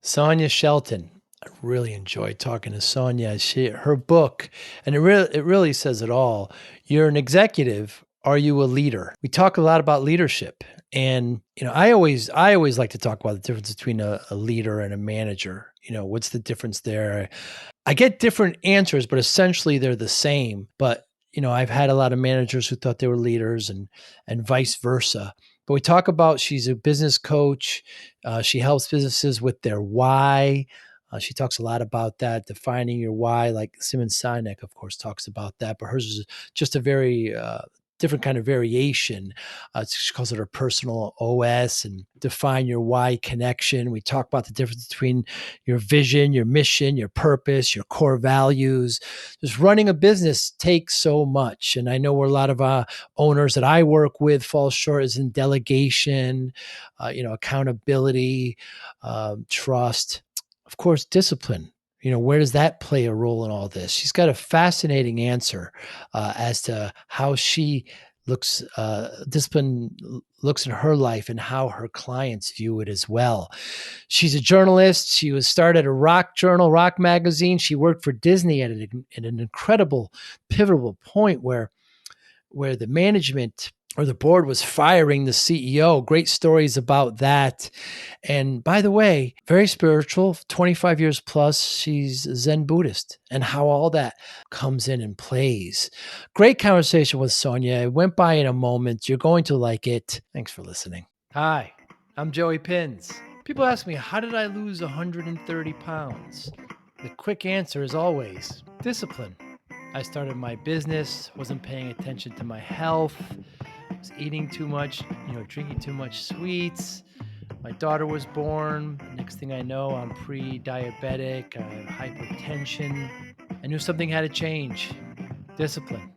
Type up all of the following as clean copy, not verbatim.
Sonya Shelton. I really enjoyed talking to Sonya. Her book, and it really says it all. You're an executive. Are you a leader? We talk a lot about leadership, and I always like to talk about the difference between a leader and a manager. What's the difference there? I get different answers, but essentially they're the same. But I've had a lot of managers who thought they were leaders, and vice versa. But we talk about she's a business coach. She helps businesses with their why. She talks a lot about that, defining your why. Like Simon Sinek, of course, talks about that, but hers is just a very different kind of variation. She calls it her personal OS and define your why connection. We talk about the difference between your vision, your mission, your purpose, your core values. Just running a business takes so much. And I know where a lot of owners that I work with fall short is in delegation, accountability, trust, of course, discipline. Where does that play a role in all this? She's got a fascinating answer as to how she discipline looks in her life and how her clients view it as well. She's a journalist. She was started a rock journal, rock magazine. She worked for Disney at an incredible, pivotal point where the management or the board was firing the CEO. Great stories about that. And by the way, very spiritual, 25 years plus. She's a Zen Buddhist, and how all that comes in and plays. Great conversation with Sonya. It went by in a moment. You're going to like it. Thanks for listening. Hi, I'm Joey Pinz. People ask me, how did I lose 130 pounds? The quick answer is always discipline. I started my business, wasn't paying attention to my health, was eating too much, drinking too much sweets. My daughter was born. Next thing I know, I'm pre-diabetic, I have hypertension. I knew something had to change. Discipline.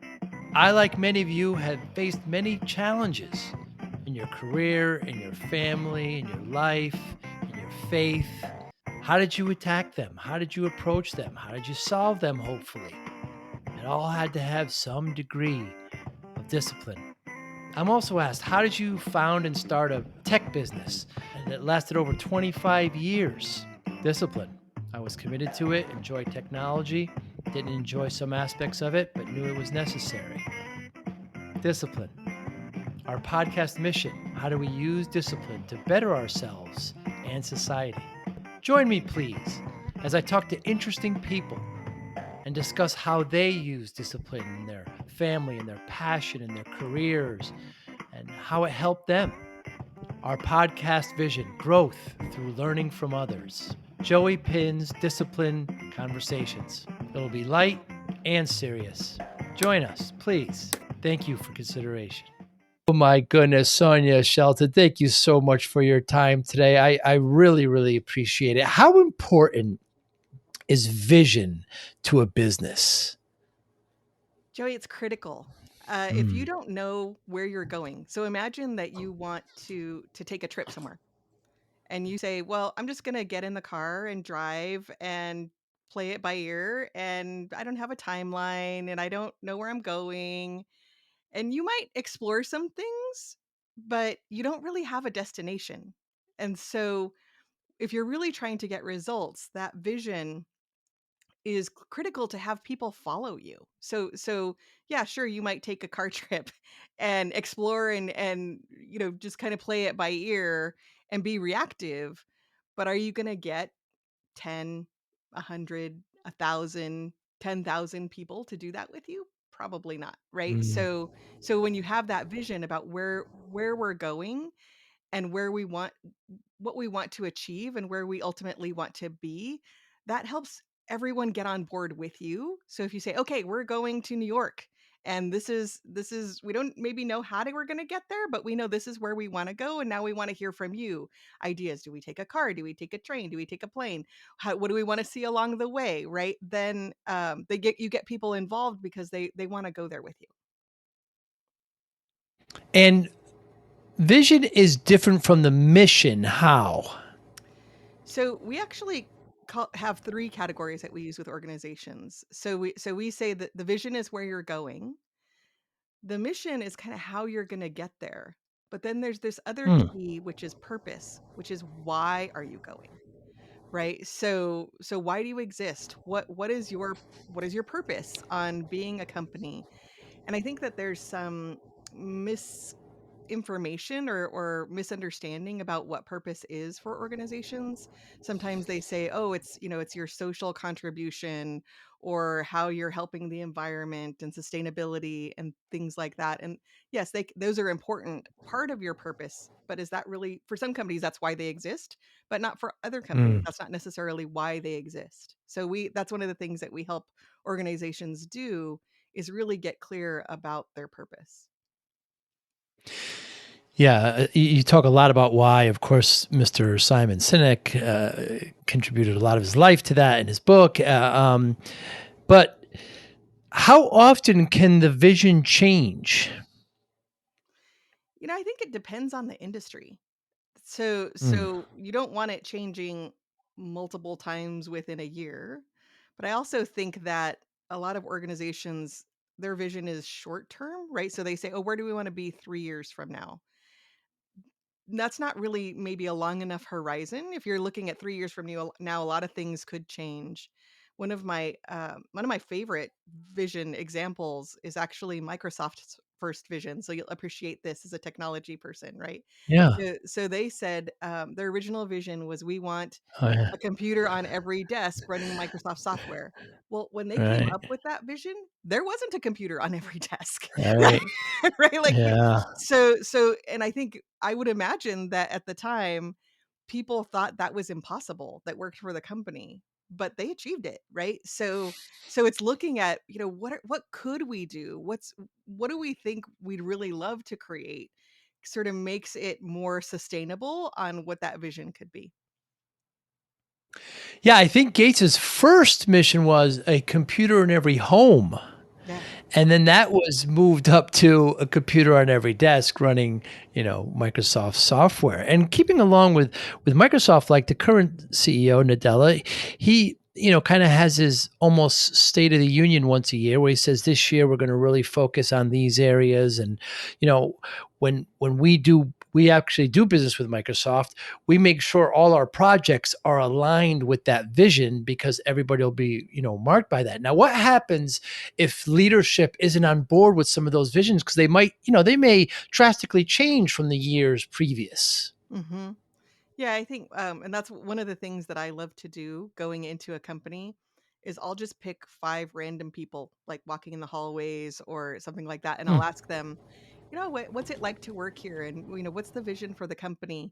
I, like many of you, have faced many challenges in your career, in your family, in your life, in your faith. How did you attack them? How did you approach them? How did you solve them, hopefully? It all had to have some degree of discipline. I'm also asked, how did you found and start a tech business? And it lasted over 25 years. Discipline. I was committed to it, enjoyed technology, didn't enjoy some aspects of it, but knew it was necessary. Discipline. Our podcast mission: how do we use discipline to better ourselves and society? Join me, please, as I talk to interesting people and discuss how they use discipline in their family, in their passion, in their careers, and how it helped them. Our podcast vision: growth through learning from others. Joey Pinz Discipline Conversations. It'll be light and serious. Join us, please. Thank you for consideration. Oh my goodness, Sonya Shelton, thank you so much for your time today. I really, really appreciate it. How important is vision to a business? Joey, it's critical. If you Mm. don't know where you're going, so imagine that you want to take a trip somewhere, and you say, "Well, I'm just gonna get in the car and drive and play it by ear, and I don't have a timeline, and I don't know where I'm going." And you might explore some things, but you don't really have a destination. And so, if you're really trying to get results, that vision is critical to have people follow you. So yeah, sure, you might take a car trip and explore and just kind of play it by ear and be reactive, but are you going to get 10, 100, 1,000, 10,000 people to do that with you? Probably not, right? Mm. So when you have that vision about where we're going and where we want what we want to achieve and where we ultimately want to be, that helps everyone get on board with you. So if you say, "Okay, we're going to New York and this is we don't maybe know how we're going to get there, but we know this is where we want to go and now we want to hear from you. Ideas, do we take a car? Do we take a train? Do we take a plane? What do we want to see along the way?" Right? Then you get people involved because they want to go there with you. And vision is different from the mission. How? So we actually have three categories that we use with organizations. So we say that the vision is where you're going. The mission is kind of how you're going to get there. But then there's this other Mm. P, which is purpose, which is why are you going? right? So why do you exist? What is your purpose on being a company? And I think that there's some misinformation or misunderstanding about what purpose is for organizations. Sometimes they say, "Oh, it's, it's your social contribution or how you're helping the environment and sustainability and things like that." And yes, those are important part of your purpose, but is that really for some companies that's why they exist, but not for other companies. Mm. That's not necessarily why they exist. So we that's one of the things that we help organizations do is really get clear about their purpose. Yeah, you talk a lot about why. Of course, Mr. Simon Sinek contributed a lot of his life to that in his book. But how often can the vision change? I think it depends on the industry. So Mm. so you don't want it changing multiple times within a year. But I also think that a lot of organizations, their vision is short term, right? So they say, "Oh, where do we want to be 3 years from now?" That's not really maybe a long enough horizon. If you're looking at 3 years from now, a lot of things could change. One of my favorite vision examples is actually Microsoft's first vision, so you'll appreciate this as a technology person, right? Yeah. So they said, their original vision was, "We want Oh, yeah. a computer on every desk running Microsoft software." Well, when they came Right. up with that vision, there wasn't a computer on every desk, right? Right. Right? Like, Yeah. and I think I would imagine that at the time, people thought that was impossible, that worked for the company, but they achieved it, right? So it's looking at, what could we do? What do we think we'd really love to create? Sort of makes it more sustainable on what that vision could be. Yeah, I think Gates's first mission was a computer in every home. Yeah. And then that was moved up to a computer on every desk running, Microsoft software. And keeping along with Microsoft, like the current CEO, Nadella, he, kind of has his almost State of the Union once a year where he says, this year we're going to really focus on these areas. And, you know, when we actually do business with Microsoft, we make sure all our projects are aligned with that vision because everybody will be, marked by that. Now, what happens if leadership isn't on board with some of those visions because they may drastically change from the years previous. Mhm. Yeah, I think, and that's one of the things that I love to do going into a company is I'll just pick 5 random people, like walking in the hallways or something like that, and Hmm. I'll ask them, what's it like to work here, and what's the vision for the company,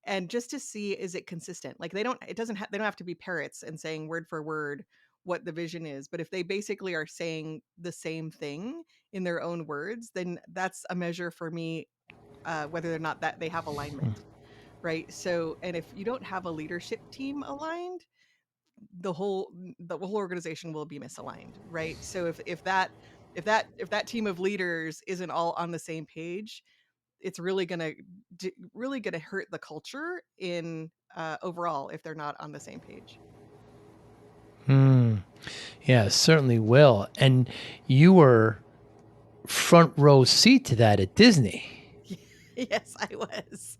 and just to see is it consistent. Like they don't have to be parrots and saying word for word what the vision is, but if they basically are saying the same thing in their own words, then that's a measure for me, whether or not that they have alignment. Right? So, and if you don't have a leadership team aligned, the whole organization will be misaligned, right? So if that team of leaders isn't all on the same page, it's really gonna hurt the culture in overall if they're not on the same page. Hmm. Yeah, it certainly will. And you were front row seat to that at Disney. Yes, I was.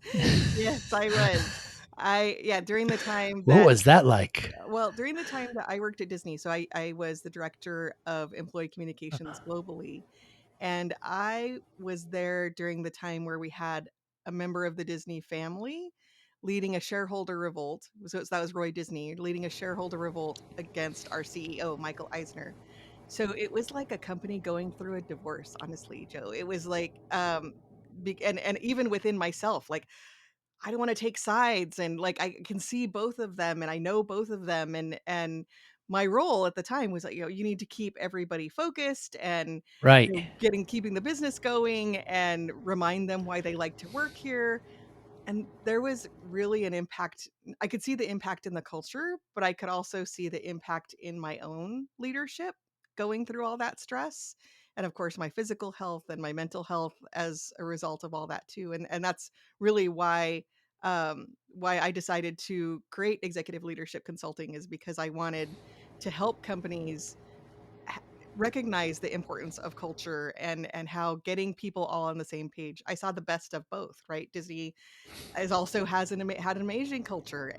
Yes, I was. During the time What that was that like? during the time that I worked at Disney, so I was the director of employee communications globally. And I was there during the time where we had a member of the Disney family leading a shareholder revolt. So that was Roy Disney leading a shareholder revolt against our CEO, Michael Eisner. So it was like a company going through a divorce, honestly, Joe. It was like, and even within myself, like I don't want to take sides, and like I can see both of them and I know both of them, and my role at the time was like, you need to keep everybody focused and Right. getting keeping the business going and remind them why they like to work here. And there was really an impact. I could see the impact in the culture, but I could also see the impact in my own leadership going through all that stress. And of course, my physical health and my mental health as a result of all that too. And that's really why I decided to create executive leadership consulting, is because I wanted to help companies recognize the importance of culture and how getting people all on the same page. I saw the best of both, right? Disney is also had an amazing culture,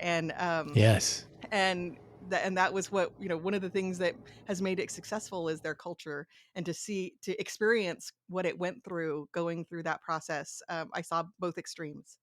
Yes. and and that was what, one of the things that has made it successful is their culture, and to experience what it went through going through that process. I saw both extremes.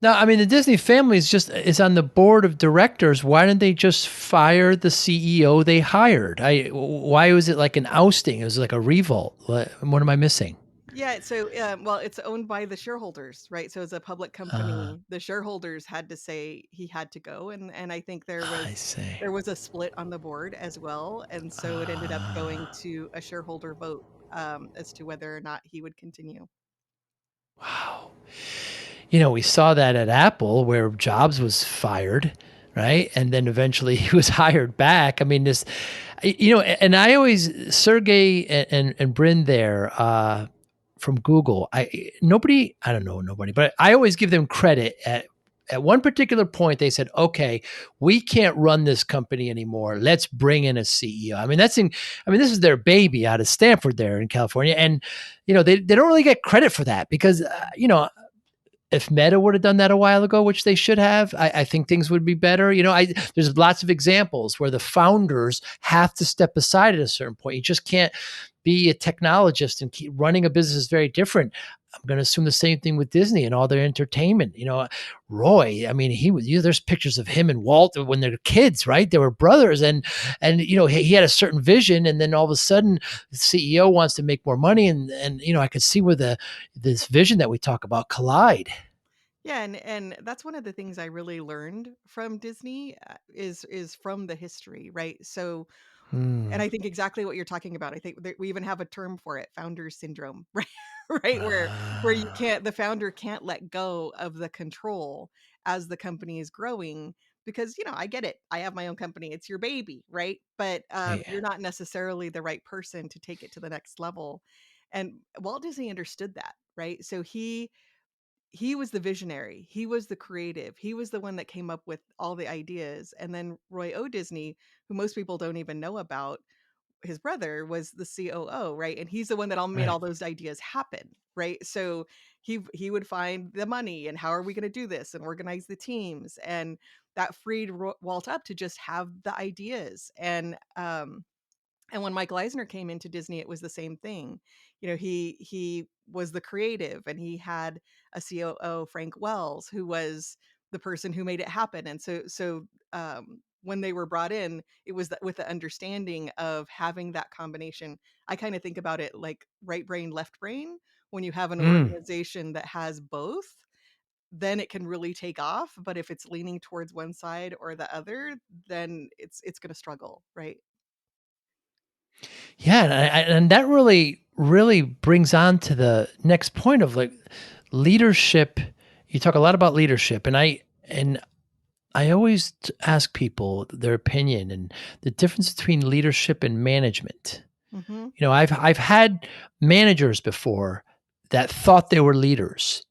Now, I mean, the Disney family is on the board of directors. Why didn't they just fire the CEO they hired? Why was it like an ousting? It was like a revolt. What am I missing? Yeah, so, well, it's owned by the shareholders, right? So as a public Uh, company, the shareholders had to say he had to go, and I think I see. there was a split on the board as well, and so it ended up going Ah, to a shareholder vote, as to whether or not he would continue. wow. We saw that at Apple where Jobs was fired, right? And then eventually he was hired back. I mean, and I always, Sergey and Brin there, from Google, I don't know nobody, but I always give them credit at one particular point. They said, okay, we can't run this company anymore. Let's bring in a CEO. I mean, this is their baby out of Stanford there in California. And, they don't really get credit for that because, if Meta would have done that a while ago, which they should have, I think things would be better. There's lots of examples where the founders have to step aside at a certain point. You just can't be a technologist and keep running a business is very different. I'm going to assume the same thing with Disney and all their entertainment. Roy, I mean, there's pictures of him and Walt when they're kids, right? They were brothers, and he had a certain vision, and then all of a sudden, the CEO wants to make more money, and I could see where this vision that we talk about collide. Yeah, and that's one of the things I really learned from Disney, is from the history, right? So, and Hmm. I think exactly what you're talking about. I think that we even have a term for it, founder syndrome, right? Right, where Ah, the founder can't let go of the control as the company is growing, because, I get it. I have my own company. It's your baby, right? But right. you're not necessarily the right person to take it to the next level. And Walt Disney understood that, right? So he was the visionary, he was the creative, he was the one that came up with all the ideas. And then Roy O. Disney, who most people don't even know about, his brother, was the COO, right? And he's the one that all made Right. all those ideas happen, right? So he would find the money, and how are we going to do this, and organize the teams, and that freed Walt up to just have the ideas. And when Michael Eisner came into Disney, it was the same thing. He was the creative, and he had a COO, Frank Wells, who was the person who made it happen. And when they were brought in, it was with the understanding of having that combination. I kind of think about it like right brain, left brain. When you have an Mm. organization that has both, then it can really take off. But if it's leaning towards one side or the other, then it's going to struggle, right? Yeah, and that really brings on to the next point of like leadership. You talk a lot about leadership, and I always ask people their opinion and the difference between leadership and management. Hmm. I've had managers before that thought they were leaders.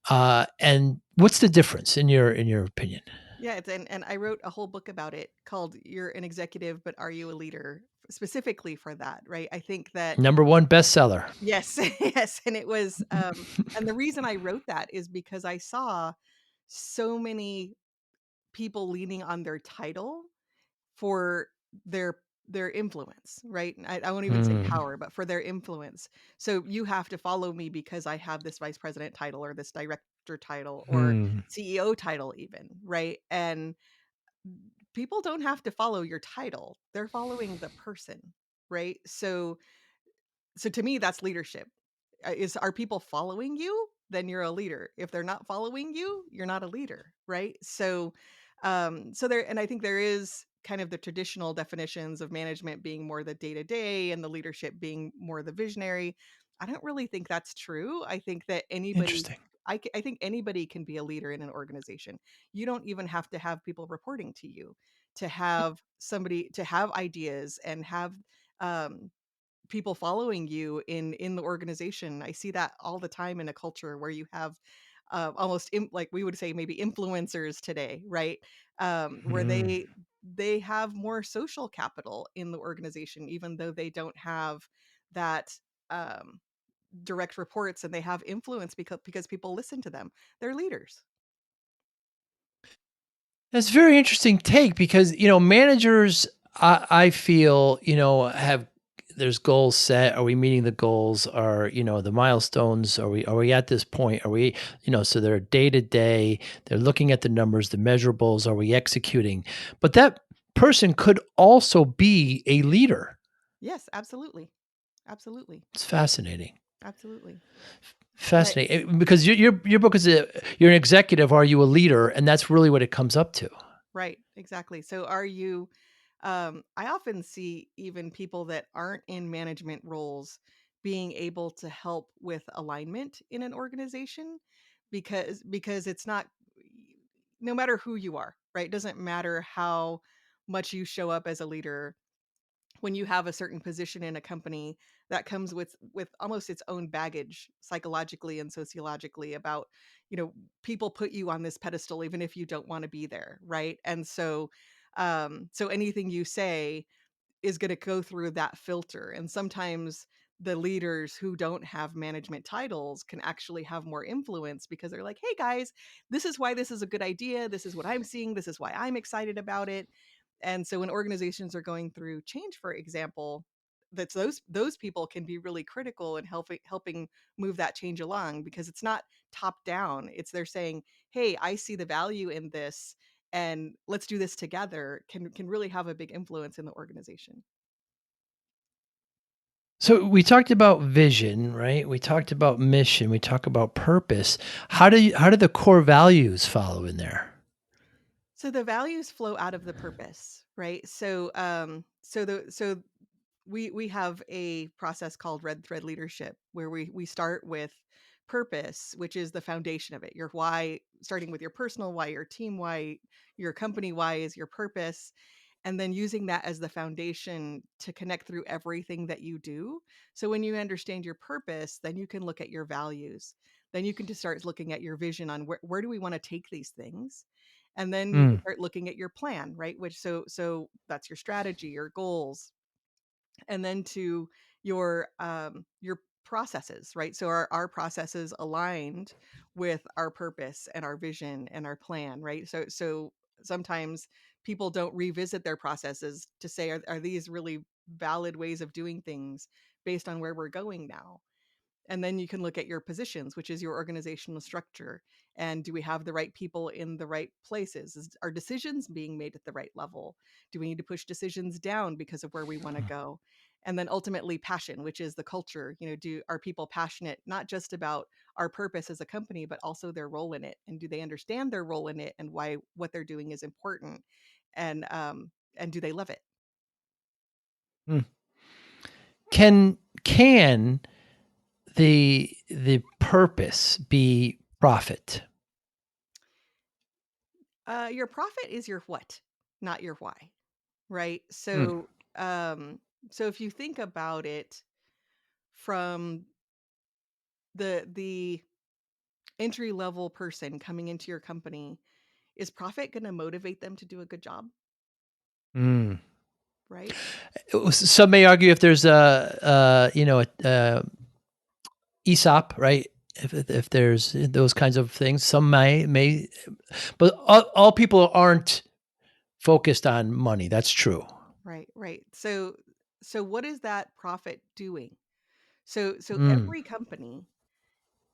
And what's the difference in your opinion? Yeah, and I wrote a whole book about it called "You're an Executive, but Are You a Leader?" specifically for that, right? I think that Number one bestseller. yes, yes, and it was, and the reason I wrote that is because I saw so many people leaning on their title for their their influence, right? And I won't even say Mm, power, but for their influence. So you have to follow me because I have this vice president title, or this director title, or hmm. CEO title even, right? And people don't have to follow your title. They're following the person, right? So to me, that's leadership. Is Are people following you? Then you're a leader. If they're not following you, you're not a leader, right? So there, and I think there is kind of the traditional definitions of management being more the day to day, and the leadership being more the visionary. I don't really think that's true. I think that anybody, Interesting. I think anybody can be a leader in an organization. You don't even have to have people reporting to you to have somebody to have ideas and have um, people following you in the organization. I see that all the time in a culture where you have like we would say maybe influencers today, right? Where Mm. they have more social capital in the organization, even though they don't have that um, direct reports, and they have influence because people listen to them. They're leaders. That's a very interesting take because, managers, I feel, have there's goals set. Are we meeting the goals? Are, the milestones? Are we at this point? Are we, so they're day to day, they're looking at the numbers, the measurables, are we executing? But that person could also be a leader. Yes, absolutely. Absolutely. It's fascinating. Absolutely. But Fascinating. Because your book is you're an executive, are you a leader? And that's really what it comes up to. right, exactly. So are you I often see even people that aren't in management roles being able to help with alignment in an organization, because it's not, no matter who you are, right? It doesn't matter how much you show up as a leader. When you have a certain position in a company, that comes with almost its own baggage psychologically and sociologically about, you know people put you on this pedestal even if you don't want to be there, right? And so so anything you say is going to go through that filter. And sometimes the leaders who don't have management titles can actually have more influence because they're like, hey guys, this is why this is a good idea. This is what I'm seeing. This is why I'm excited about it. And so when organizations are going through change, for example, that's those people can be really critical in helping move that change along, because it's not top down. It's they're saying, hey, I see the value in this, and let's do this together, can really have a big influence in the organization. So we talked about vision, right? We talked about mission. We talk about purpose. How do the core values follow in there? So the values flow out of the purpose, right? So we have a process called red thread leadership, where we start with purpose, which is the foundation of it. Your why, starting with your personal why, your team why, your company why is your purpose, and then using that as the foundation to connect through everything that you do. So when you understand your purpose, then you can look at your values. Then you can just start looking at your vision on where do we want to take these things. And then you can Mm. start looking at your plan, right? Which so that's your strategy, your goals, and then to your processes, right? So our processes aligned with our purpose and our vision and our plan, right? So sometimes people don't revisit their processes to say, are these really valid ways of doing things based on where we're going now? And then you can look at your positions, which is your organizational structure. And do we have the right people in the right places? Are decisions being made at the right level? Do we need to push decisions down because of where we want to go? And then ultimately passion, which is the culture. Do are people passionate not just about our purpose as a company, but also their role in it? And do they understand their role in it and why what they're doing is important? And do they love it? Mm. Can the purpose be profit? Your profit is your what, not your why. Right? Mm. So if you think about it from the entry level person coming into your company, is profit going to motivate them to do a good job, Mm. right? Some may argue if there's a ESOP, right? If there's those kinds of things, some may, but all people aren't focused on money. That's true. Right, right. So what is that profit doing? So Mm. every company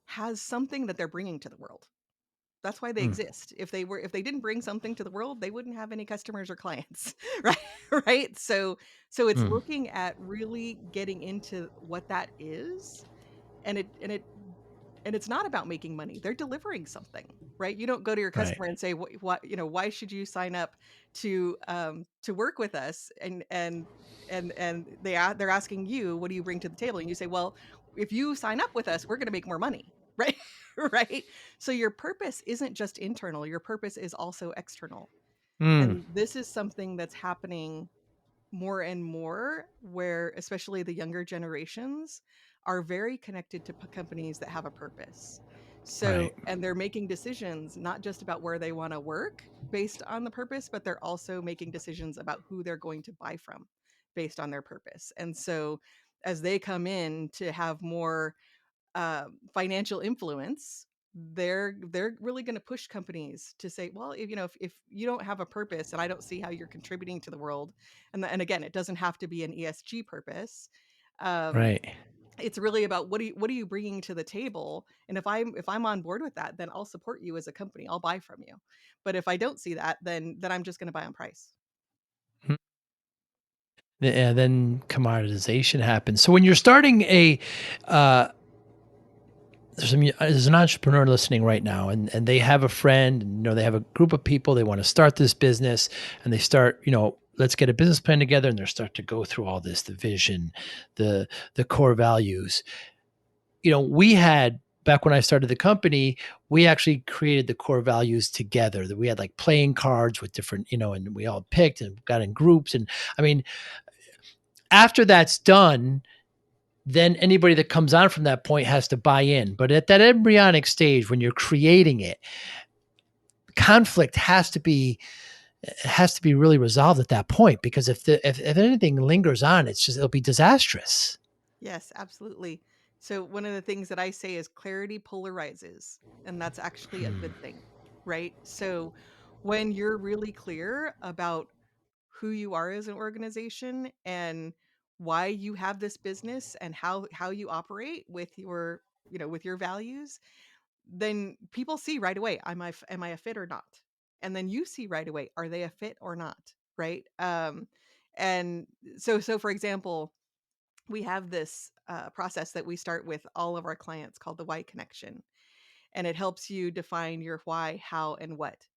has something that they're bringing to the world. That's why they Mm. exist. If they didn't bring something to the world, they wouldn't have any customers or clients, right? Right? So it's Mm. looking at really getting into what that is, and it's not about making money. They're delivering something, right? You don't go to your Right. customer and say, what, why should you sign up to work with us?" And they're asking you, what do you bring to the table? And you say, well, if you sign up with us, we're going to make more money, right? Right? So your purpose isn't just internal, your purpose is also external. Mm. And this is something that's happening more and more, where especially the younger generations are very connected to companies that have a purpose. So, Right. and they're making decisions not just about where they want to work based on the purpose, but they're also making decisions about who they're going to buy from based on their purpose. And so, as they come in to have more financial influence, they're really going to push companies to say, well, if you don't have a purpose, and I don't see how you're contributing to the world, and again, it doesn't have to be an ESG purpose. Um, Right. it's really about what are you bringing to the table, and if I'm on board with that, then I'll support you as a company. I'll buy from you. But if I don't see that, then I'm just going to buy on price. Mhm. And then commoditization happens. So when you're starting uh, there's an entrepreneur listening right now, and they have a friend, and they have a group of people, they want to start this business, and they start, let's get a business plan together, and they start to go through all this, the vision, the core values. We had, back when I started the company, we actually created the core values together. That we had like playing cards with different, and we all picked and got in groups. And I mean, after that's done, then anybody that comes on from that point has to buy in. But at that embryonic stage, when you're creating it, conflict has to be really resolved at that point, because if anything lingers on, it'll be disastrous. Yes, absolutely. So one of the things that I say is clarity polarizes, and that's actually a Hmm. good thing, right? So when you're really clear about who you are as an organization and why you have this business and how you operate with your values, then people see right away, am I a fit or not? And then you see right away, are they a fit or not, right? And so for example, we have this process that we start with all of our clients called the why connection, and it helps you define your why, how, and what.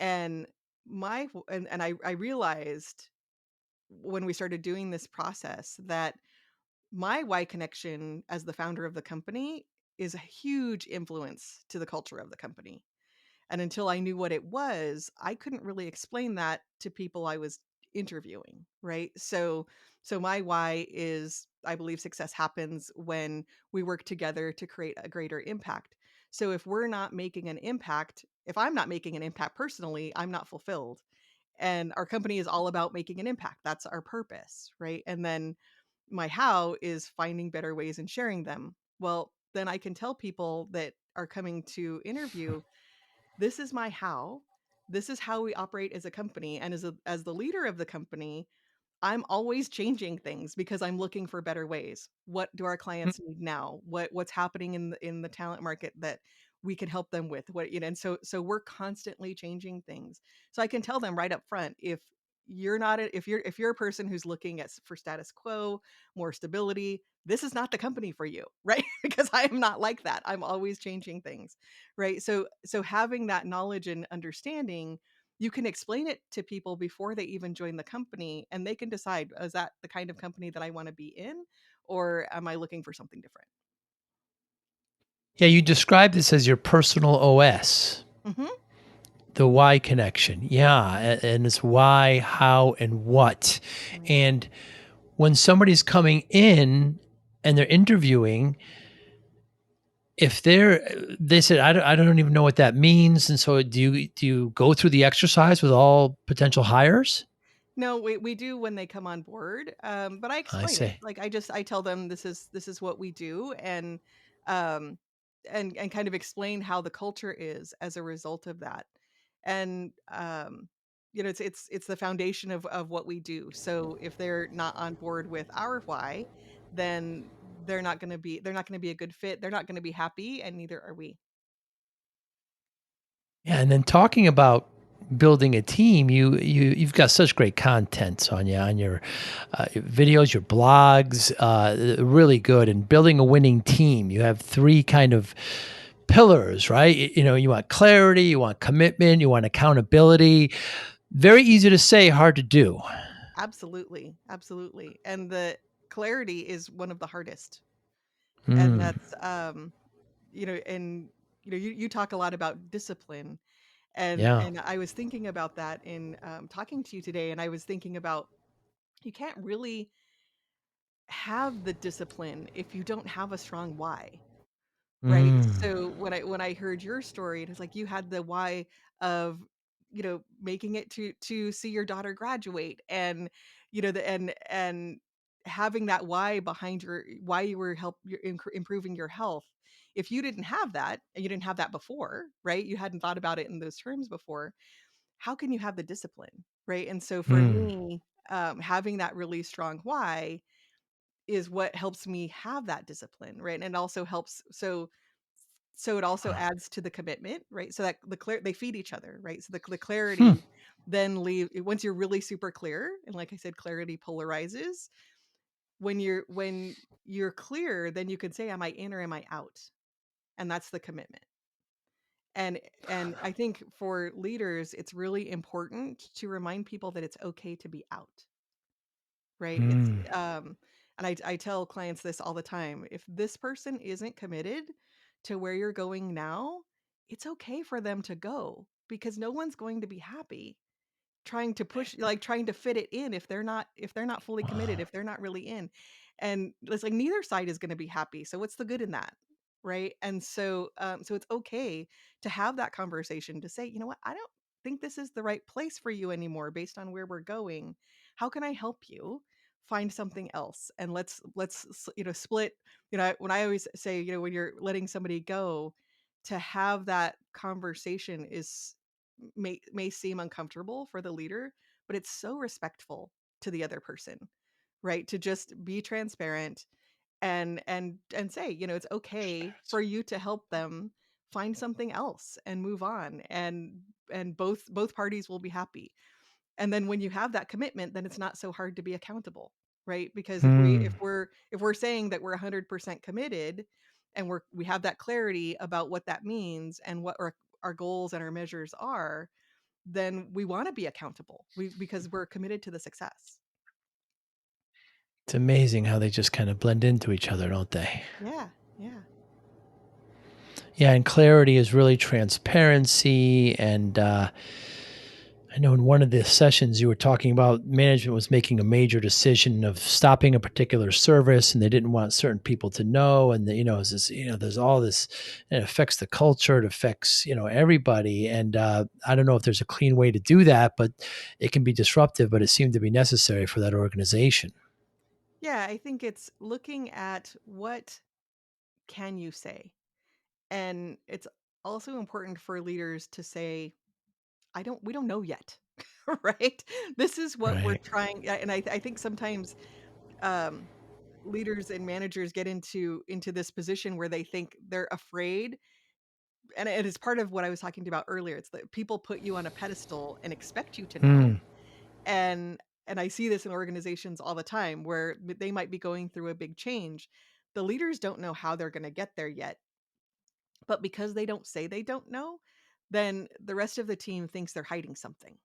And I realized when we started doing this process that my why connection as the founder of the company is a huge influence to the culture of the company. And until I knew what it was, I couldn't really explain that to people I was interviewing, right? So my why is I believe success happens when we work together to create a greater impact. So if we're not making an impact, if I'm not making an impact personally, I'm not fulfilled. And our company is all about making an impact. That's our purpose, right? And then my how is finding better ways and sharing them. Well, then I can tell people that are coming to interview, this is my how. This is how we operate as a company. And as the leader of the company, I'm always changing things because I'm looking for better ways. What do our clients need now? What's happening in the talent market that we can help them with? And so we're constantly changing things. So I can tell them right up front, if you're a person who's looking for status quo, more stability, this is not the company for you, right? Because I am not like that. I'm always changing things, right? So having that knowledge and understanding, you can explain it to people before they even join the company, and they can decide, is that the kind of company that I want to be in, or am I looking for something different? Yeah, you described this as your personal OS, Hmm. the why connection. Yeah, and it's why, how, and what. Right. And when somebody's coming in and they're interviewing, if they said, I don't even know what that means, and so do you go through the exercise with all potential hires? No, we do when they come on board, but I I explain it. say. Like I tell them this is what we do, um, and kind of explain how the culture is as a result of that, and it's the foundation of what we do. So if they're not on board with our why, then they're not going to be a good fit. They're not going to be happy, and neither are we. Yeah, and then talking about building a team, you've got such great content, Sonia, on your videos, your blogs, really good. And building a winning team, you have three kind of pillars, right? You want clarity, you want commitment, you want accountability. Very easy to say, hard to do. Absolutely, absolutely, and the clarity is one of the hardest, and Mm, that's and you talk a lot about discipline, yeah. and I was thinking about that in talking to you today, and I was thinking about, you can't really have the discipline if you don't have a strong why, right? Mm. So when I heard your story, it was like you had the why of, making it to see your daughter graduate, and and having that why behind your why you were improving your health. If you didn't have that, and you didn't have that before, right? You hadn't thought about it in those terms before. How can you have the discipline, right? And so for Mm. me, having that really strong why is what helps me have that discipline, right? And it also helps, so it also Wow. adds to the commitment, right? So that they feed each other, right? So the Hmm. clarity then leave once you're really super clear, and like I said, clarity polarizes. When you're clear, then you can say, am I in or am I out? And that's the commitment. And I think for leaders, it's really important to remind people that it's okay to be out, right? It's Mm. and I tell clients this all the time. If this person isn't committed to where you're going now, it's okay for them to go, because no one's going to be happy trying to fit it in if they're not fully committed, Wow. if they're not really in. And it's like neither side is going to be happy, so what's the good in that, right? And so it's okay to have that conversation, to say, you know what, I don't think this is the right place for you anymore based on where we're going. How can I help you find something else? And let's split. When I always say, when you're letting somebody go, to have that conversation is may seem uncomfortable for the leader, but it's so respectful to the other person, right? To just be transparent and say, it's okay for you to help them find something else and move on, and both parties will be happy. And then when you have that commitment, then it's not so hard to be accountable, right? Because if we Mm. if we're saying that we're 100% committed, and we have that clarity about what that means and what our goals and our measures are, then we want to be accountable, because we're committed to the success. It's amazing how they just kind of blend into each other, don't they? Yeah, yeah. Yeah, and clarity is really transparency. And I know in one of the sessions you were talking about management was making a major decision of stopping a particular service, and they didn't want certain people to know. And it's this, there's all this, and it affects the culture. It affects everybody. And I don't know if there's a clean way to do that, but it can be disruptive. But it seemed to be necessary for that organization. Yeah, I think it's looking at what can you say. And it's also important for leaders to say, we don't know yet. Right? This is what we're Right. trying. And I think sometimes um, leaders and managers get into this position where they think they're afraid. And it is part of what I was talking about earlier. It's that people put you on a pedestal and expect you to know. Mm. And I see this in organizations all the time, where they might be going through a big change. The leaders don't know how they're going to get there yet, but because they don't say they don't know, then the rest of the team thinks they're hiding something,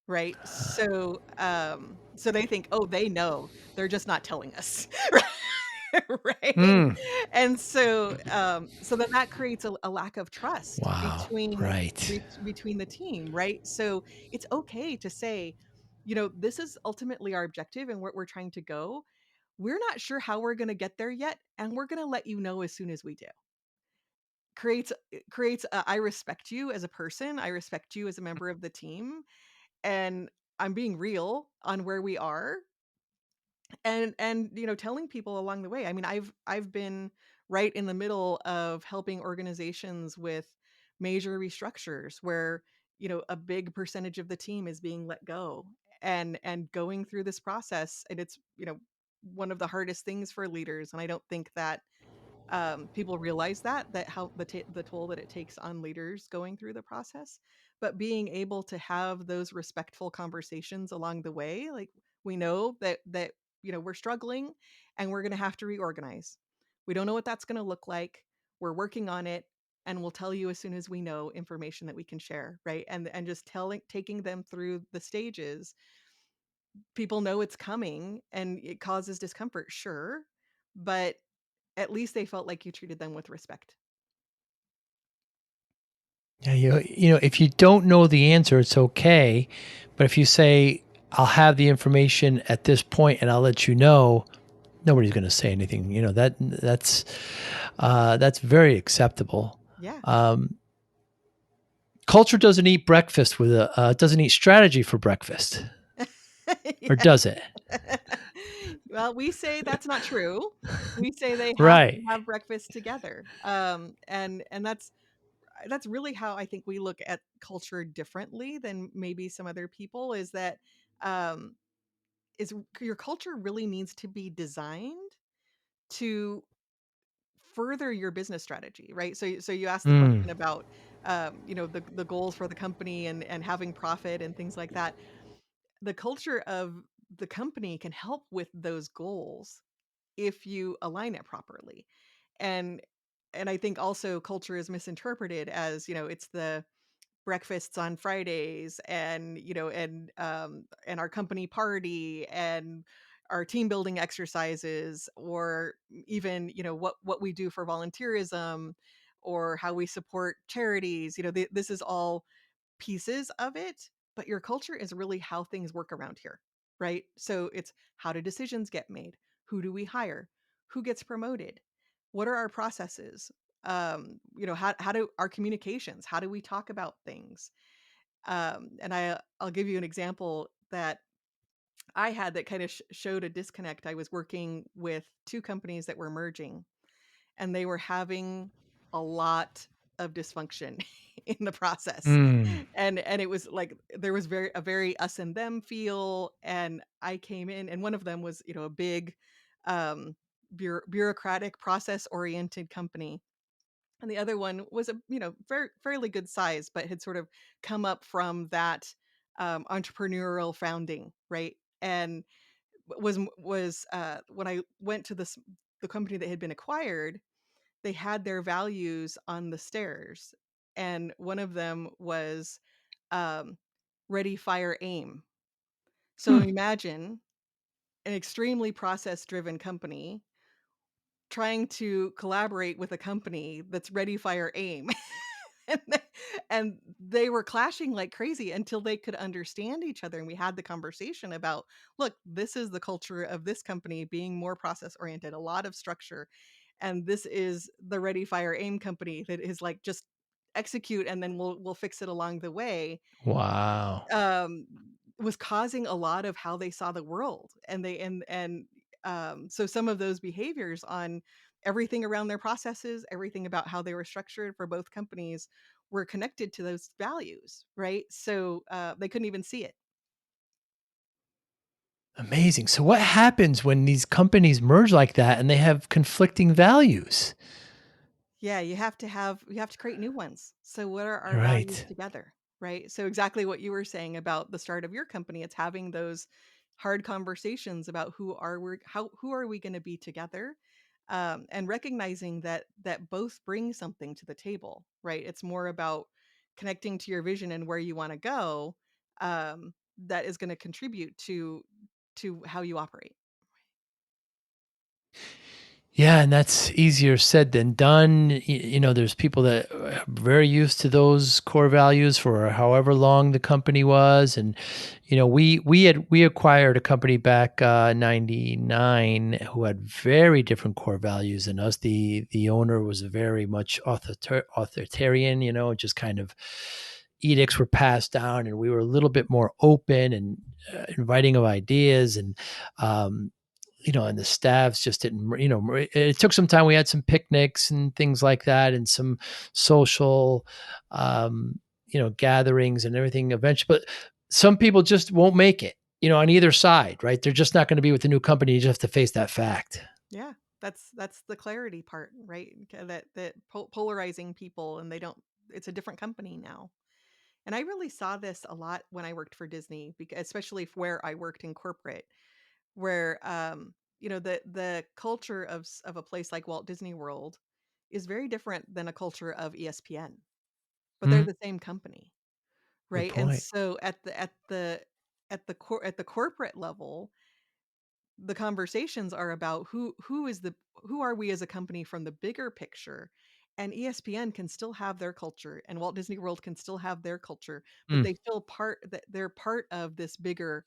right? So they think, oh, they know, they're just not telling us. Right? Mm. And so then that creates a lack of trust Wow. Right. between the team, right? So it's okay to say, this is ultimately our objective and where we're trying to go. We're not sure how we're going to get there yet, and we're going to let you know as soon as we do. Creates I respect you as a person, I respect you as a member of the team, and I'm being real on where we are, and telling people along the way. I mean, I've been right in the middle of helping organizations with major restructures where a big percentage of the team is being let go, and going through this process. And it's one of the hardest things for leaders, and I don't think that people realize that how the toll that it takes on leaders going through the process. But being able to have those respectful conversations along the way, like, we know that we're struggling, and we're going to have to reorganize. We don't know what that's going to look like. We're working on it, and we'll tell you as soon as we know information that we can share, right? And just taking them through the stages. People know it's coming, and it causes discomfort, sure, but at least they felt like you treated them with respect. Yeah, if you don't know the answer, it's okay. But if you say, I'll have the information at this point and I'll let you know, Nobody's going to say anything. That's very acceptable. Yeah. Um, Culture doesn't eat breakfast with a doesn't eat strategy for breakfast, or Yeah. does it? Well, we say that's not true. We say they have to Right. have breakfast together. And that's really how I think we look at culture differently than maybe some other people, is that um is your culture really needs to be designed to further your business strategy, right? So you asked the Mm. question about the goals for the company and having profit and things like that. The culture of the company can help with those goals if you align it properly. And and I think also culture is misinterpreted as, it's the breakfasts on Fridays and, and our company party and our team building exercises, or even, what we do for volunteerism, or how we support charities. This is all pieces of it, but your culture is really how things work around here, right? So it's, how do decisions get made? Who do we hire? Who gets promoted? What are our processes? How do our communications? How do we talk about things? And I'll give you an example that I had that kind of showed a disconnect. I was working with two companies that were merging, and they were having a lot of dysfunction in the process. Mm. And it was like there was a very us and them feel, and I came in, and one of them was, a big um bureaucratic process oriented company, and the other one was a, fairly good size, but had sort of come up from that entrepreneurial founding, right? And when I went to the company that had been acquired, they had their values on the stairs, and one of them was um, ready, fire, aim. So Hmm. imagine an extremely process driven company trying to collaborate with a company that's ready, fire, aim. and, they, and they were clashing like crazy until they could understand each other. And we had the conversation about, look, this is the culture of this company being more process oriented, a lot of structure. And this is the ready, fire, aim company that is like, just execute and then we'll fix it along the way. Wow. um, was causing a lot of how they saw the world, and so some of those behaviors on everything around their processes, everything about how they were structured for both companies, were connected to those values, right? So they couldn't even see it. Amazing. So what happens when these companies merge like that and they have conflicting values? Yeah, you have to create new ones. So what are our values Right. together, right? So exactly what you were saying about the start of your company, it's having those hard conversations about who are we going to be together, and recognizing that both bring something to the table, right? It's more about connecting to your vision and where you want to go, that is going to contribute to how you operate. Yeah, and that's easier said than done. There's people that are very used to those core values for however long the company was, and we acquired a company back '99 who had very different core values than us. The owner was very much authoritarian, just kind of edicts were passed down, and we were a little bit more open and inviting of ideas, um, and the staffs just didn't, it took some time. We had some picnics and things like that and some social, gatherings and everything eventually. But some people just won't make it, on either side, right? They're just not going to be with the new company. You just have to face that fact. Yeah, that's the clarity part, right? Polarizing people, and they don't. It's a different company now, and I really saw this a lot when I worked for Disney, because especially where I worked in corporate, where the culture of a place like Walt Disney World is very different than a culture of ESPN, but they're Hmm. the same company, Good right? And point. so at the corporate level, the conversations are about who are we as a company from the bigger picture. And ESPN can still have their culture, and Walt Disney World can still have their culture, but Mm. they're part of this bigger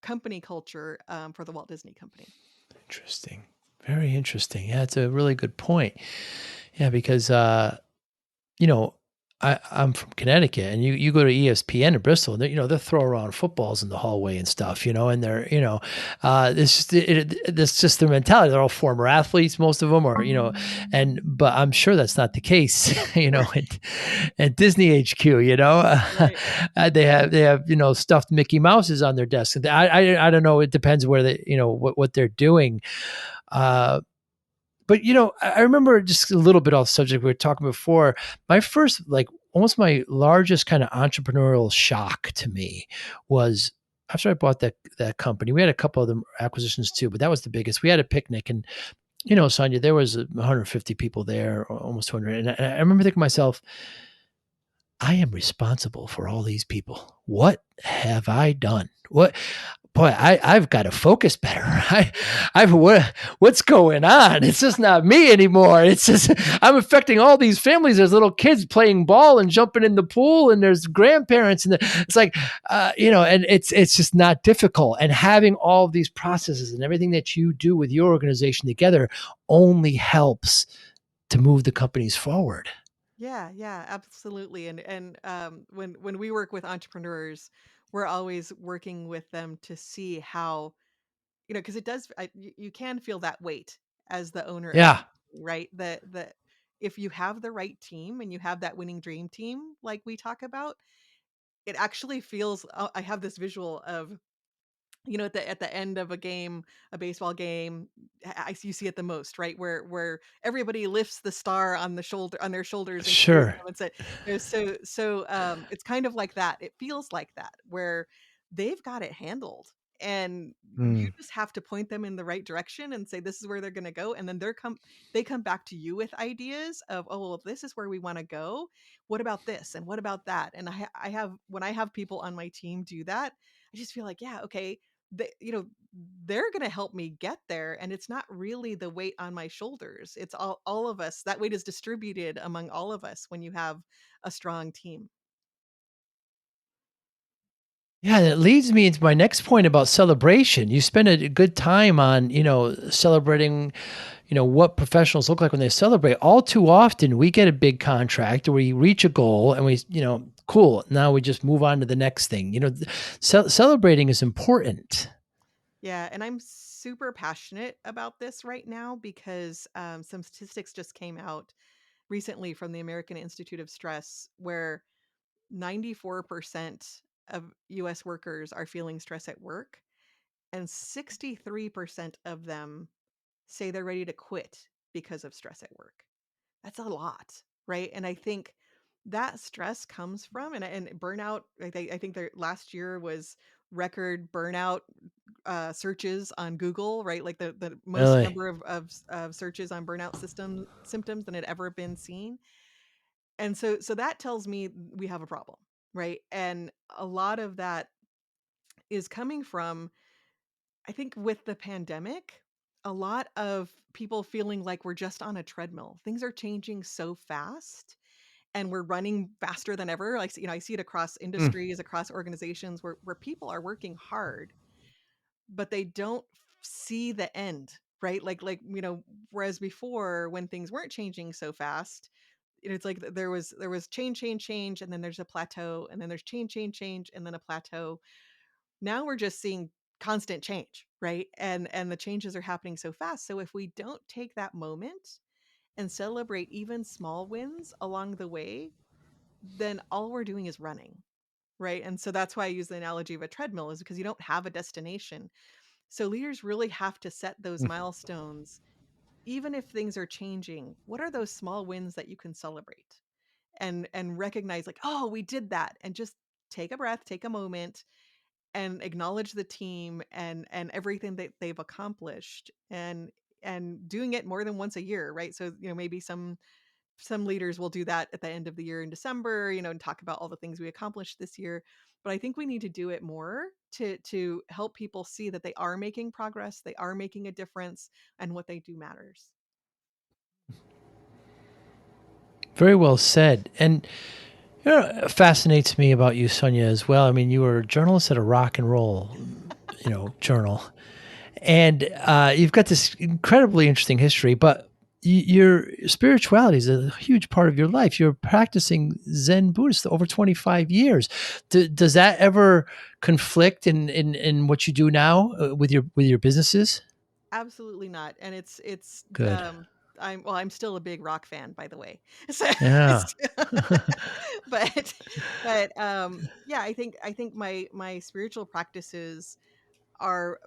company culture, for the Walt Disney Company. Interesting. Very interesting. Yeah, it's a really good point. Yeah, because you know, I'm from Connecticut, and you go to ESPN in Bristol, and they throw around footballs in the hallway and stuff, and they're it's just that's just their mentality. They're all former athletes, most of them are, and but I'm sure that's not the case, at Disney HQ, Right. they have stuffed Mickey Mouses on their desk. I don't know. It depends where they what they're doing. Uh, but I remember just a little bit off subject we were talking before. My first, like, almost my largest kind of entrepreneurial shock to me was after I bought that company. We had a couple other acquisitions too, but that was the biggest. We had a picnic, and Sonya, there was 150 people there, or almost 200. And I remember thinking to myself, I am responsible for all these people. What have I done? What boy, I've got to focus better. What's going on? It's just not me anymore. It's just I'm affecting all these families. There's little kids playing ball and jumping in the pool, and there's grandparents, and it's like, and it's just not difficult. And having all of these processes and everything that you do with your organization together only helps to move the companies forward. Yeah, yeah, absolutely. And when we work with entrepreneurs, we're always working with them to see how, because it does, you can feel that weight as the owner of the Yeah, company, right? That if you have the right team and you have that winning dream team, like we talk about, it actually feels. I have this visual of, at the end of a game, a baseball game, you see it the most, right? Where everybody lifts the star on their shoulders and cheers sure. them and say, it's kind of like that. It feels like that, where they've got it handled, and you Mm. just have to point them in the right direction and say this is where they're going to go, and then they come back to you with ideas of, oh well, this is where we want to go. What about this and what about that? And I have when I have people on my team do that, I just feel like, yeah, okay, they're going to help me get there, and it's not really the weight on my shoulders. It's all of us. That weight is distributed among all of us when you have a strong team. Yeah, that leads me into my next point about celebration. You spend a good time on, celebrating, what professionals look like when they celebrate. All too often, we get a big contract or we reach a goal and cool. Now we just move on to the next thing. Celebrating is important. Yeah, and I'm super passionate about this right now because some statistics just came out recently from the American Institute of Stress, where 94% of US workers are feeling stress at work, and 63% of them say they're ready to quit because of stress at work. That's a lot, right? And I think that stress comes from, and burnout. I think their last year was record burnout searches on Google, right? Like the most Really. number of searches on burnout symptoms than had ever been seen. And so that tells me we have a problem, right? And a lot of that is coming from, I think, with the pandemic, a lot of people feeling like we're just on a treadmill. Things are changing so fast, and we're running faster than ever. Like, I see it across Mm. industries, across organizations where people are working hard, but they don't see the end, right? Whereas before, when things weren't changing so fast, it's like there was change, and then there's a plateau, and then there's change, and then a plateau. Now we're just seeing constant change, right? And the changes are happening so fast. So if we don't take that moment and celebrate even small wins along the way, then all we're doing is running, right? And so that's why I use the analogy of a treadmill, is because you don't have a destination. So leaders really have to set those Mm. milestones. Even if things are changing, what are those small wins that you can celebrate and recognize, like, oh, we did that, and just take a breath, take a moment, and acknowledge the team and everything that they've accomplished, and doing it more than once a year, right? So maybe some leaders will do that at the end of the year in December, and talk about all the things we accomplished this year. But I think we need to do it more to help people see that they are making progress, they are making a difference, and what they do matters. Very well said. And it fascinates me about you, Sonia, as well. I mean, you were a journalist at a rock and roll, journal. And you've got this incredibly interesting history, but your spirituality is a huge part of your life. You're practicing Zen Buddhist over 25 years. Does that ever conflict in what you do now with your businesses? Absolutely not, and it's, Good. I'm still a big rock fan, by the way. So Yeah. it's but yeah, I think my spiritual practices are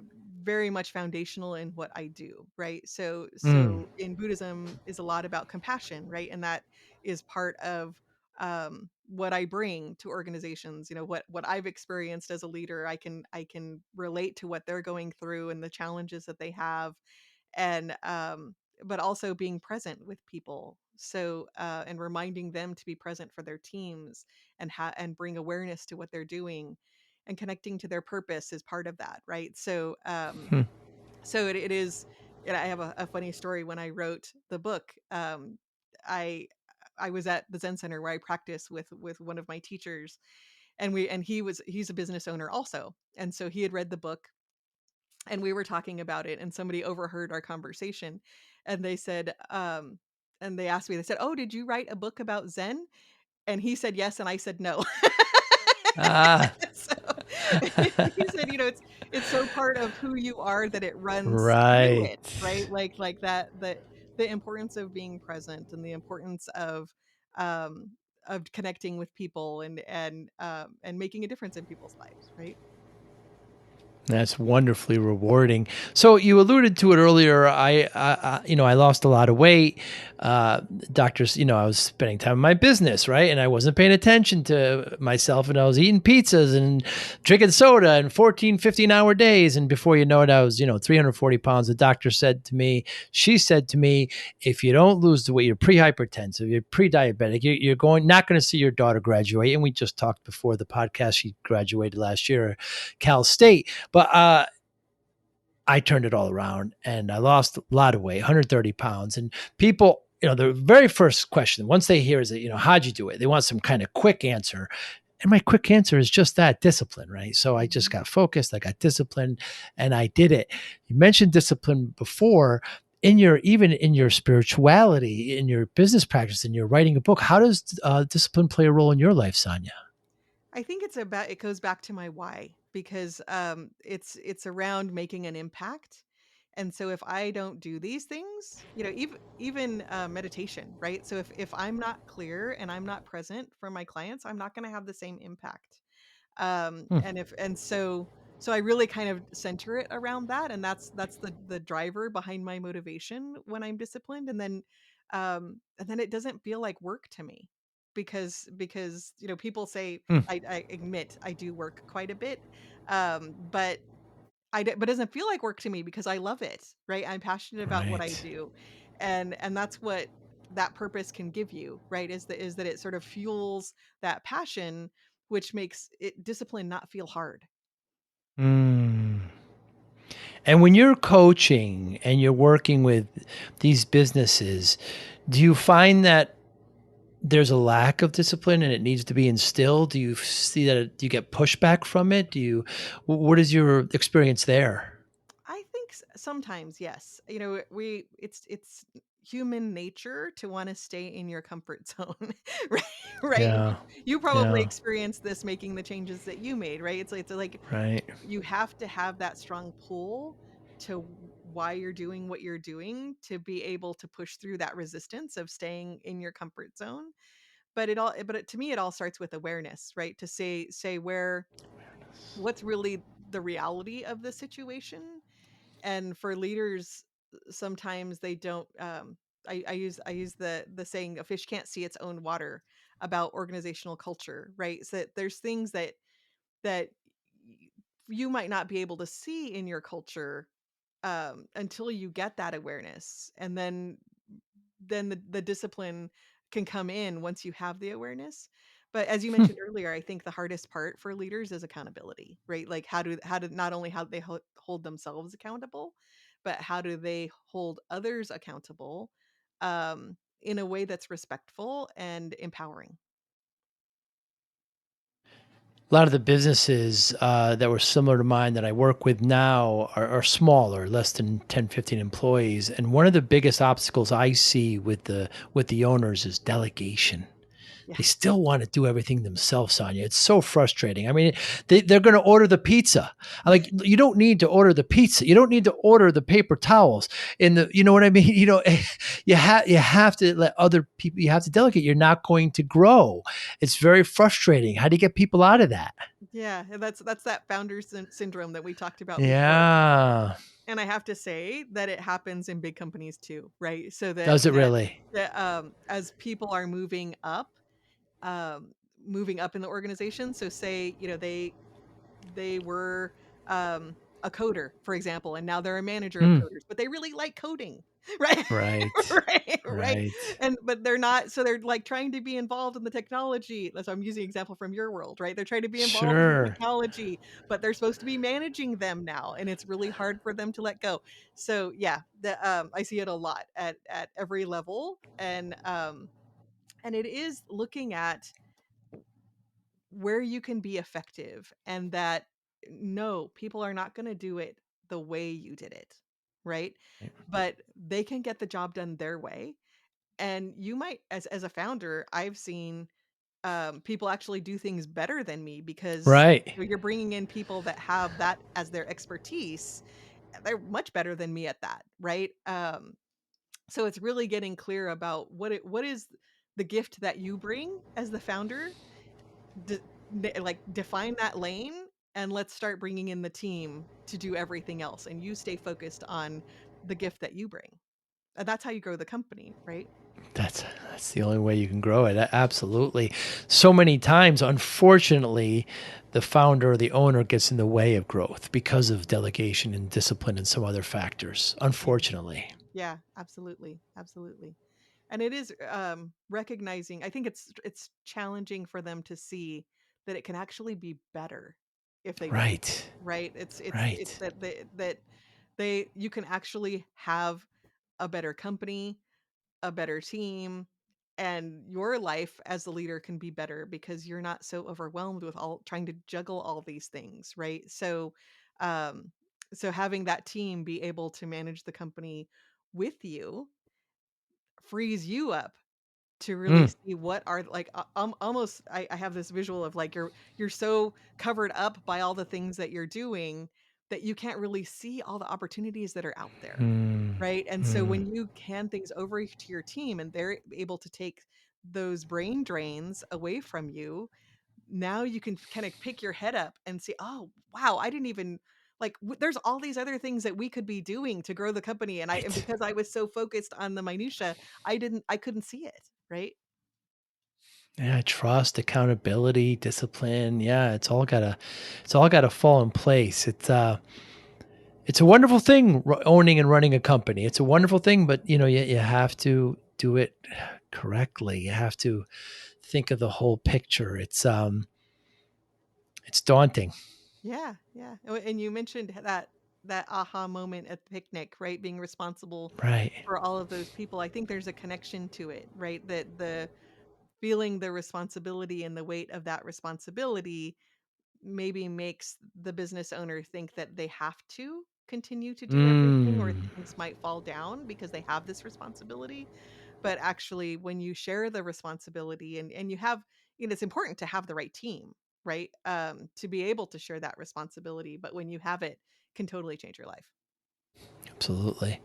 very much foundational in what I do, right? So Mm. in Buddhism is a lot about compassion, right? And that is part of what I bring to organizations. You know, what I've experienced as a leader, I can relate to what they're going through and the challenges that they have, and but also being present with people. So and reminding them to be present for their teams, and bring awareness to what they're doing, and connecting to their purpose is part of that, right? So Hmm. it is. And I have a funny story. When I wrote the book, I I was at the Zen Center where I practice with one of my teachers, and he's a business owner also, and so he had read the book, and we were talking about it, and somebody overheard our conversation, and they said, and they asked me, they said, "Oh, did you write a book about Zen?" And he said yes, and I said no. Ah. So he said, it's so part of who you are that it runs through Right. it, right? Like that, the importance of being present, and the importance um of connecting with people, and making a difference in people's lives, right? That's wonderfully rewarding. So you alluded to it earlier. I lost a lot of weight. Doctors, I was spending time in my business, right, and I wasn't paying attention to myself, and I was eating pizzas and drinking soda and 14, 15-hour days. And before you know it, I was, 340 pounds. The doctor said to me, she said to me, if you don't lose the weight, you're pre-hypertensive, you're pre-diabetic, you're not going to see your daughter graduate. And we just talked before the podcast. She graduated last year, Cal State. But I turned it all around and I lost a lot of weight, 130 pounds. And people, the very first question, once they hear is that, how'd you do it? They want some kind of quick answer. And my quick answer is just that: discipline, right? So I just Mhm. got focused, I got disciplined, and I did it. You mentioned discipline before. Even in your spirituality, in your business practice, in your writing a book, how does discipline play a role in your life, Sonya? I think it goes back to my why, because it's around making an impact. And so if I don't do these things, even meditation, right? So if I'm not clear and I'm not present for my clients, I'm not going to have the same impact. Hmm. And so I really kind of center it around that, and that's the driver behind my motivation when I'm disciplined. And then it doesn't feel like work to me, because people say, Hmm. I admit I do work quite a bit, but it doesn't feel like work to me because I love it, right? I'm passionate about what I Right. do, and that's what that purpose can give you, right? Is that it sort of fuels that passion, which makes it discipline not feel hard. Mm. And when you're coaching and you're working with these businesses, do you find that there's a lack of discipline and it needs to be instilled? Do you see that? Do you get pushback from it? What is your experience there? I think sometimes, yes. It's human nature to want to stay in your comfort zone, right? Right. And Yeah. you probably Yeah. experienced this making the changes that you made, right? It's like Right. you have to have that strong pull to why you're doing what you're doing, to be able to push through that resistance of staying in your comfort zone. To me, it all starts with awareness, right? To say what's really the reality of the situation. And for leaders, sometimes they don't. I use the saying, "A fish can't see its own water," about organizational culture, right? So that there's things that y- you might not be able to see in your culture, until you get that awareness, and then the discipline can come in once you have the awareness. But as you mentioned earlier, I think the hardest part for leaders is accountability, right? Like how do not only how they hold themselves accountable, but how do they hold others accountable, in a way that's respectful and empowering. A lot of the businesses that were similar to mine that I work with now are smaller, less than 10, 15 employees. And one of the biggest obstacles I see with the owners is delegation. Yeah. They still want to do everything themselves, Sonya. It's so frustrating. I mean, they're going to order the pizza. I'm like, you don't need to order the pizza. You don't need to order the paper towels. You know what I mean? You have to let other people. You have to delegate. You're not going to grow. It's very frustrating. How do you get people out of that? Yeah, and that's that founder syndrome that we talked about before. Yeah. And I have to say that it happens in big companies too, right? So that Does it really? as people are um, moving up in the organization. So say, they were a coder, for example, and now they're a manager of Mm, coders, but they really like coding, right? right. Right. Right. And but they're not, so they're like trying to be involved in the technology. That's why I'm using an example from your world, right? They're trying to be involved in the Sure. technology, but they're supposed to be managing them now, and it's really hard for them to let go. So yeah, I see it a lot at every level, and it is looking at where you can be effective, and that no, people are not going to do it the way you did it, right? But they can get the job done their way. And you might, as a founder, I've seen people actually do things better than me because Right. you're bringing in people that have that as their expertise. They're much better than me at that, right? So it's really getting clear about what is the gift that you bring as the founder, de- like define that lane, and let's start bringing in the team to do everything else, and you stay focused on the gift that you bring, and that's how you grow the company, right? That's the only way you can grow it. Absolutely. So many times, unfortunately, the founder or the owner gets in the way of growth because of delegation and discipline and some other factors. Yeah. Unfortunately. Yeah, absolutely, absolutely. And it is recognizing, I think it's challenging for them to see that it can actually be better if they delegate, Right. right? It's Right. that they you can actually have a better company, a better team, and your life as the leader can be better because you're not so overwhelmed with all trying to juggle all these things, right? Um so having that team be able to manage the company with you frees you up to really Mm, see what are like almost I have this visual of like you're so covered up by all the things that you're doing that you can't really see all the opportunities that are out there, mm, right? And so mm. when you hand things over to your team and they're able to take those brain drains away from you, now you can kind of pick your head up and say, oh wow, I didn't even like there's all these other things that we could be doing to grow the company, and Right. because I was so focused on the minutia, I couldn't see it, right? Yeah, trust, accountability, discipline. Yeah, it's all gotta fall in place. It's a wonderful thing owning and running a company. It's a wonderful thing, but you have to do it correctly. You have to think of the whole picture. It's daunting. Yeah, yeah. And you mentioned that aha moment at the picnic, right? Being responsible Right. for all of those people. I think there's a connection to it, right? That the feeling the responsibility and the weight of that responsibility maybe makes the business owner think that they have to continue to do everything, or Mm, things might fall down because they have this responsibility. But actually, when you share the responsibility, and you have, it's important to have the right team, right? To be able to share that responsibility, but when you have it, can totally change your life. absolutely.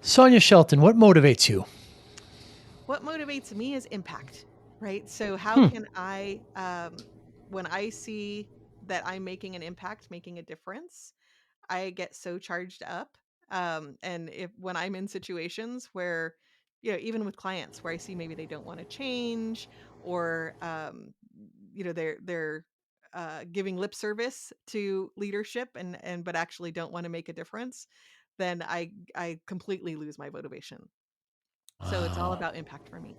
Sonya Shelton, what motivates you? What motivates me is impact, right? So how Hmm. can I, when I see that I'm making an impact, making a difference, I get so charged up. And if when I'm in situations where, even with clients where I see maybe they don't want to change, or they're giving lip service to leadership, and but actually don't want to make a difference, then I completely lose my motivation. So it's all Wow. about impact for me.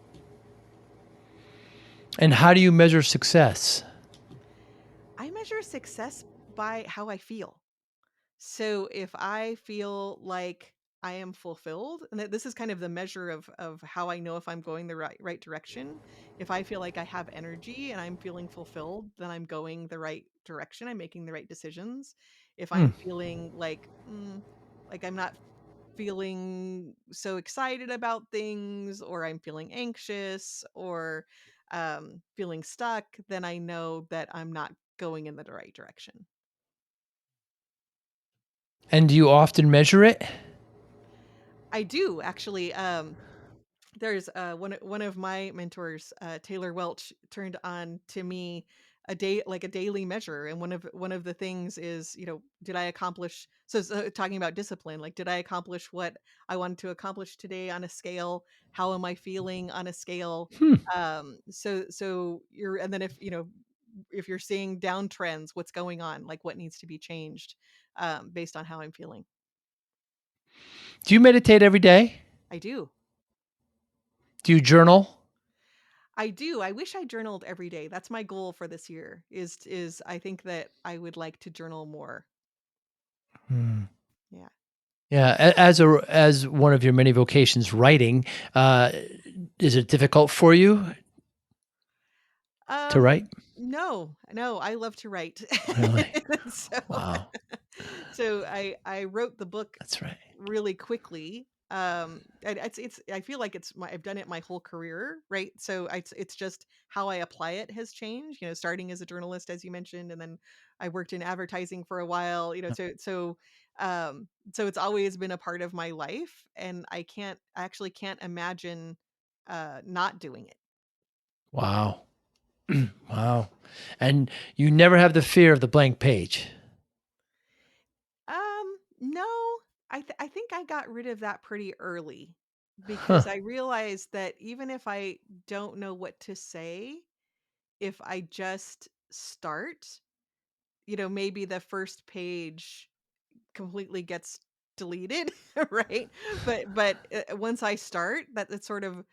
And how do you measure success? I measure success by how I feel. So if I feel like I am fulfilled, and that this is kind of the measure of how I know if I'm going the right direction. If I feel like I have energy and I'm feeling fulfilled, then I'm going the right direction. I'm making the right decisions. If Hmm. I'm feeling like I'm not feeling so excited about things, or I'm feeling anxious, or feeling stuck, then I know that I'm not going in the right direction. And do you often measure it? I do actually. There's one of my mentors, Taylor Welch, turned on to me a daily measure, and one of the things is, did I accomplish? So talking about discipline, like, did I accomplish what I wanted to accomplish today on a scale? How am I feeling on a scale? Hmm. So you're, and then if you're seeing downtrends, what's going on? Like, what needs to be changed based on how I'm feeling? Do you meditate every day? I do. Do you journal? I do. I wish I journaled every day. That's my goal for this year. Is I think that I would like to journal more. Hmm. Yeah. Yeah, as one of your many vocations, writing, uh, is it difficult for you to Um write? no. No, I love to write. Really? so Wow, so I wrote the book that's right. really quickly. And it's I feel like I've done it my whole career, right? So it's just how I apply it has changed, starting as a journalist, as you mentioned, and then I worked in advertising for a while, so it's always been a part of my life, and I actually can't imagine not doing it. Wow. Wow. And you never have the fear of the blank page? No, I think I got rid of that pretty early, because Huh. I realized that even if I don't know what to say, if I just start, maybe the first page completely gets deleted, right? But once I start, that it sort of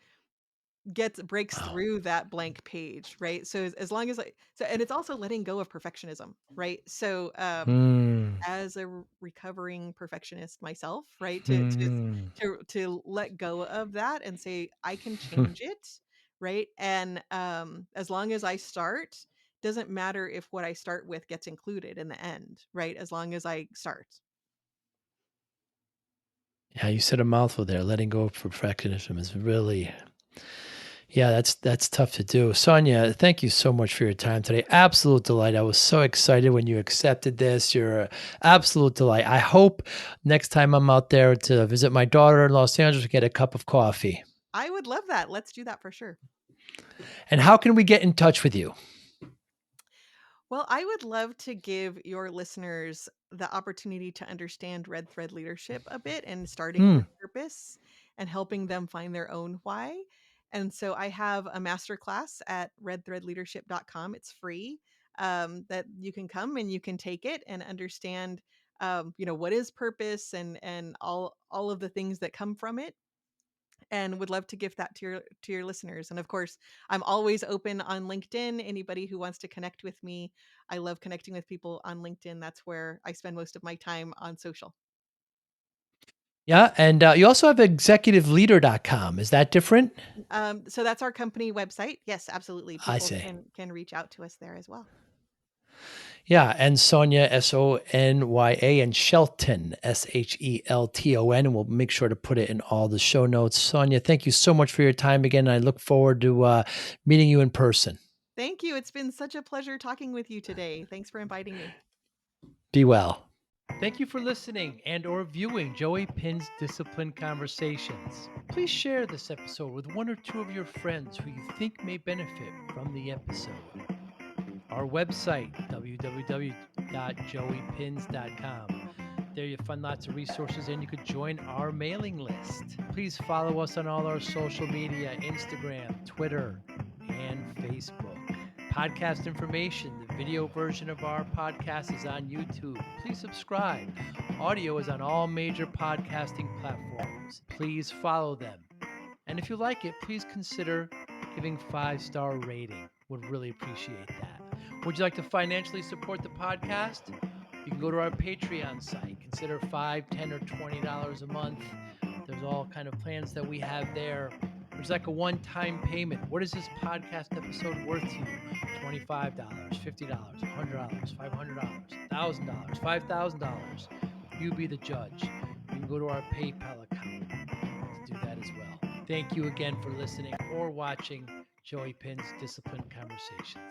gets breaks Wow. through that blank page, right? So as long as and it's also letting go of perfectionism, right? So Hmm. as a recovering perfectionist myself, right? Hmm. To let go of that and say I can Hmm. change it, right? And as long as I start, doesn't matter if what I start with gets included in the end, right? As long as I start. Yeah, you said a mouthful there. Letting go of perfectionism is really, yeah, that's tough to do. Sonia, thank you so much for your time today. Absolute delight. I was so excited when you accepted this. You're an absolute delight. I hope next time I'm out there to visit my daughter in Los Angeles, we get a cup of coffee. I would love that. Let's do that for sure. And how can we get in touch with you? Well, I would love to give your listeners the opportunity to understand Red Thread leadership a bit, and starting Hmm. with purpose and helping them find their own why. And so I have a masterclass at redthreadleadership.com. It's free, that you can come and you can take it and understand, what is purpose, and all of the things that come from it, and would love to gift that to your listeners. And of course, I'm always open on LinkedIn. Anybody who wants to connect with me, I love connecting with people on LinkedIn. That's where I spend most of my time on social. Yeah. And you also have executiveleader.com. Is that different? So that's our company website. Yes, absolutely. I People see. can reach out to us there as well. Yeah, and Sonya, Sonya, and Shelton, Shelton, and we'll make sure to put it in all the show notes. Sonya, thank you so much for your time again. I look forward to meeting you in person. Thank you. It's been such a pleasure talking with you today. Thanks for inviting me. Be well. Thank you for listening and or viewing Joey Pinz Discipline Conversations. Please share this episode with one or two of your friends who you think may benefit from the episode. Our website, www.joeypins.com. There you'll find lots of resources and you could join our mailing list. Please follow us on all our social media, Instagram, Twitter, and Facebook. Podcast information, the video version of our podcast is on YouTube. Please subscribe. Audio is on all major podcasting platforms. Please follow them. And if you like it, please consider giving 5-star rating. Would really appreciate that. Would you like to financially support the podcast? You can go to our Patreon site. Consider $5, $10, or $20 a month. There's all kind of plans that we have there. There's like a one-time payment. What is this podcast episode worth to you? $25, $50, $100, $500, $1,000, $5,000. You be the judge. You can go to our PayPal account to do that as well. Thank you again for listening or watching Joey Pinz Discipline Conversations.